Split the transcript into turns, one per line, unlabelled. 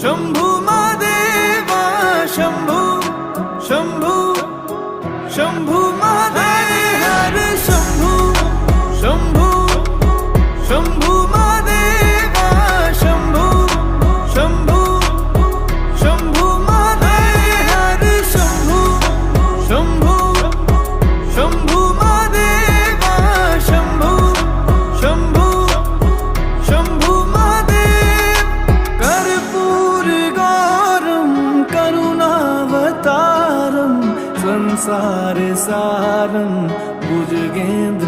शंभू महादेवा शंभू शंभू शंभू महादेव हर शंभू शंभू शंभू महादेवा शंभू शंभू शंभू महादेव हर शंभू शंभू शंभू महादेवा शंभू शंभू शंभू महादेव कर्पूर गौरम करुणावतारम संसार सारम भुजगेंद्र